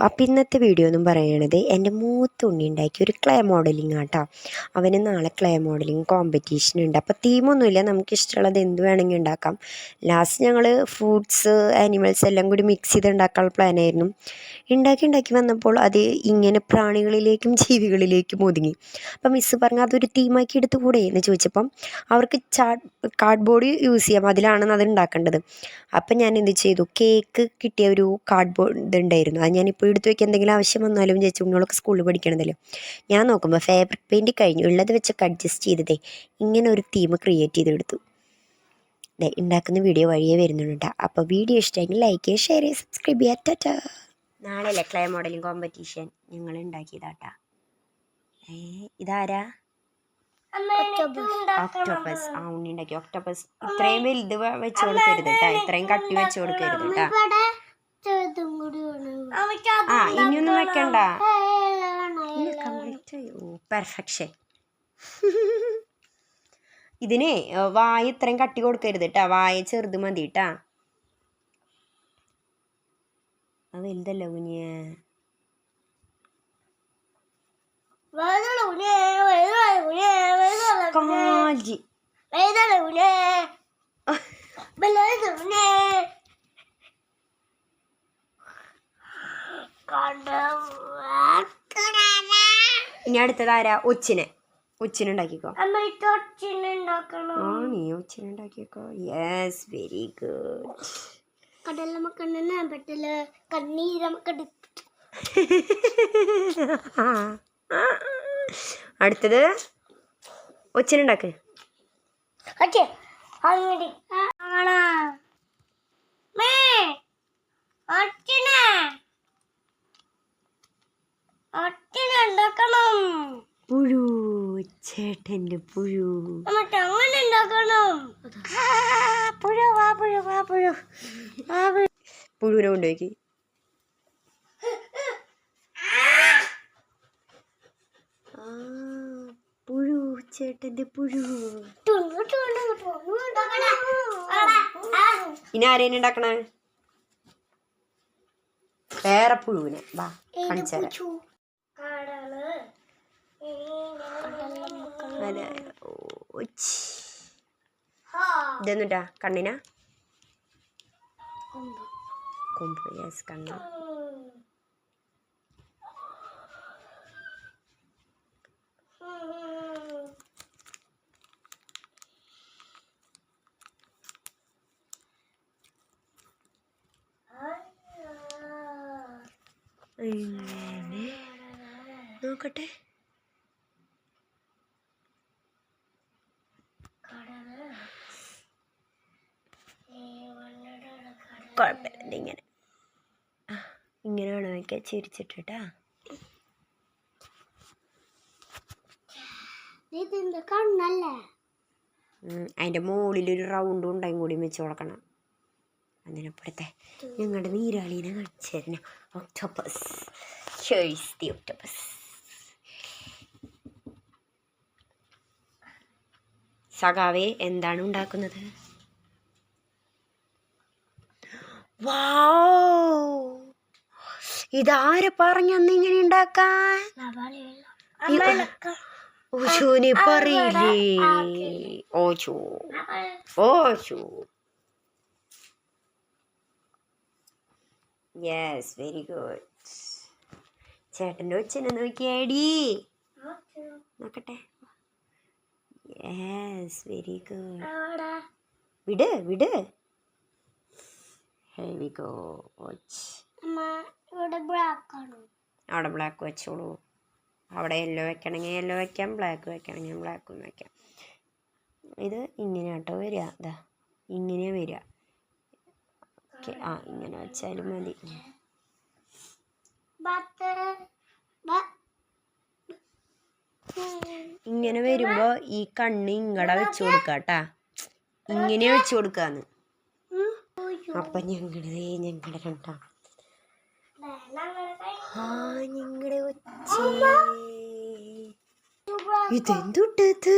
അപ്പോൾ ഇന്നത്തെ വീഡിയോ എന്നും പറയണത് എൻ്റെ മൂത്ത ഉണ്ണി ഉണ്ടാക്കിയ ഒരു ക്ലേ മോഡലിംഗ് ആട്ടോ. അവന് നാളെ ക്ലേ മോഡലിംഗ് കോമ്പറ്റീഷൻ ഉണ്ട്. അപ്പോൾ തീമൊന്നുമില്ല, നമുക്കിഷ്ടമുള്ളത് എന്ത് വേണമെങ്കിൽ ഉണ്ടാക്കാം. ലാസ്റ്റ് ഞങ്ങൾ ഫ്രൂട്ട്സ് ആനിമൽസ് എല്ലാം കൂടി മിക്സ് ചെയ്ത് ഉണ്ടാക്കാനുള്ള പ്ലാനായിരുന്നു. ഉണ്ടാക്കി വന്നപ്പോൾ അത് ഇങ്ങനെ പ്രാണികളിലേക്കും ജീവികളിലേക്കും ഒതുങ്ങി. അപ്പം മിസ്സ് പറഞ്ഞു അതൊരു തീമാക്കി എടുത്തു കൂടെ എന്ന് ചോദിച്ചപ്പം അവർക്ക് കാർഡ്ബോർഡ് യൂസ് ചെയ്യാം, അതിലാണെന്ന് അത് ഉണ്ടാക്കേണ്ടത്. അപ്പം ഞാൻ എന്ത് ചെയ്തു, കേക്ക് കിട്ടിയ ഒരു കാർഡ്ബോർഡ് ഇതുണ്ടായിരുന്നു, അത് ഞാനിപ്പോൾ എടുത്ത് വയ്ക്കാൻ എന്തെങ്കിലും ആവശ്യം വന്നാലും വിചാരിച്ചു, കുഞ്ഞുങ്ങളൊക്കെ സ്കൂളിൽ പഠിക്കണതല്ലോ. ഞാൻ നോക്കുമ്പോൾ ഫാബ്രിക് പെയിൻറ്റ് കഴിഞ്ഞു, ഉള്ളത് വെച്ചൊക്കെ അഡ്ജസ്റ്റ് ചെയ്തതേ ഇങ്ങനെ ഒരു തീം ക്രിയേറ്റ് ചെയ്തെടുത്തു. ഉണ്ടാക്കുന്ന വീഡിയോ വഴിയേ വരുന്നുണ്ട്. അപ്പോൾ വീഡിയോ ഇഷ്ടമെങ്കിൽ ലൈക്ക് ചെയ്യുക, ഷെയർ ചെയ്യുക, സബ്സ്ക്രൈബ് ചെയ്യുക. ടാറ്റാ. നാളെയല്ലേ ക്ലേ മോഡലിംഗ് കോമ്പറ്റീഷൻ, ഞങ്ങൾ ഉണ്ടാക്കിയതാട്ടാ. ഇതാരാ? ഒക്ടോപ്പസ്. ആ ഉണ്ണി ഉണ്ടാക്കി ഒക്ടോപ്പസ്. ഇത്രയും വലുത് വെച്ച് കൊടുക്കരുത് കേട്ടാ, ഇത്രയും കട്ടി വെച്ച് കൊടുക്കരുത് കേട്ടാ. ആ ഇനിയൊന്നും വെക്കണ്ട. പെർഫെക്ഷൻ. ഇതിന് വായ ഇത്രയും കട്ടി കൊടുക്കരുത് കേട്ടാ, വായ ചെറുത് മതി കേട്ടാ. അത് വലുതല്ല കുഞ്ഞേ. കാജി ഇനി അടുത്തതാരാ? ഒച്ചിനുണ്ടാക്കിക്കോ. നീ ഒച്ചിനുണ്ടാക്കിക്കോ. Yes, very good. അടുത്തത് ഒച്ചിനുണ്ടാക്ക്. പുഴു, ചേട്ടൻ്റെ പുഴു. പുഴുവിനെ കൊണ്ടുപോയി. പുഴു, ചേട്ടൻ്റെ പുഴു. ഇനി ആരേനെ ഉണ്ടാക്കണേ? വേറെ പുഴുവിനെ വാ കാണിച്ചാല. ഇതെന്നിട്ടാ? കണ്ണിനാ? കൊമ്പ്. യെസ്, കണ്ണ. ഇങ്ങനെ നോക്കട്ടെ. കുഴപ്പമില്ല, ഇങ്ങനെ വേണം വയ്ക്കാൻ, ചിരിച്ചിട്ടാ. അതിൻ്റെ മുകളിലൊരു റൗണ്ട് ഉണ്ടായും കൂടി വെച്ച് കൊടുക്കണം. അതിനപ്പുറത്തെ ഞങ്ങളുടെ നീരാളീനെ കാണിച്ചു തരുന്ന ഒക്ടോപ്പസ്. Here's the octopus. സഖാവേ, എന്താണ് ഉണ്ടാക്കുന്നത്? വൗ, ഇതാരെ പറഞ്ഞന്ന് ഇങ്ങനെ ഉണ്ടാക്കാൻ? ഓശോനെ പറയില്ലേ. ഓശോ. Yes, very good. ചേട്ടൻ്റെ ഒച്ചിനെ നോക്കിയാടി, നോക്കട്ടെ. Yes, very good. വിട്. Here we go. അവിടെ ബ്ലാക്ക് വെച്ചോളൂ. അവിടെ യെല്ലോ വെക്കണമെങ്കിൽ യെല്ലോ വെക്കാം, ബ്ലാക്ക് വെക്കണമെങ്കിൽ ബ്ലാക്കും വെക്കാം. ഇത് ഇങ്ങനെ കേട്ടോ വരിക, ഇതാ ഇങ്ങനെ വരിക. ഓക്കെ, ഇങ്ങനെ വെച്ചാലും മതി. ഇങ്ങനെ വരുമ്പോൾ ഈ കണ്ണ് ഇങ്ങടെ വെച്ച് കൊടുക്കാട്ടാ, ഇങ്ങനെ വെച്ച് കൊടുക്കാന്ന്. അപ്പം ഞങ്ങളുടെ രണ്ടാം ഞങ്ങളുടെ ഒച്ച. ഇതെന്തുട്ടത്?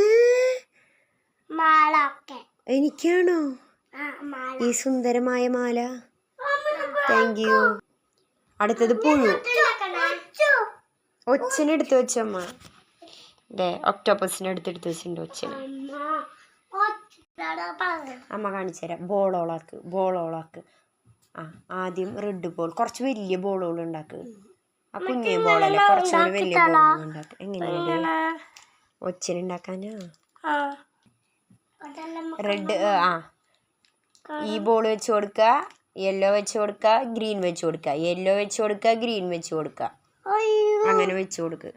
എനിക്കാണോ ഈ സുന്ദരമായ മാല? Thank you. അടുത്തത് പുഴു. ഒച്ചിനെ എടുത്ത് വെച്ചമ്മ. അതെ, ഒക്ടോപ്പസിനെ എടുത്തെടുത്ത് വെച്ചിട്ടുണ്ട് ഒച്ചിനെ. അമ്മ കാണിച്ചു തരാം. ബോളോളാക്ക്. ആ, ആദ്യം റെഡ് ബോൾ, കുറച്ച് വലിയ ബോളുകൾ ഉണ്ടാക്കുക. ആ കുഞ്ഞു ബോളല്ലേ, കുറച്ചുകൂടി വലിയ ബോളുകൾ ഉണ്ടാക്കുക. എങ്ങനെയാണ് ഒച്ചിനെ ഉണ്ടാക്കാനാ? റെഡ്, ഈ ബോൾ വെച്ച് കൊടുക്കുക, യെല്ലോ വെച്ച് കൊടുക്കുക, ഗ്രീൻ വെച്ച് കൊടുക്കുക, യെല്ലോ വെച്ച് കൊടുക്കുക, ഗ്രീൻ വെച്ച് കൊടുക്കുക, അങ്ങനെ വെച്ച് കൊടുക്കുക.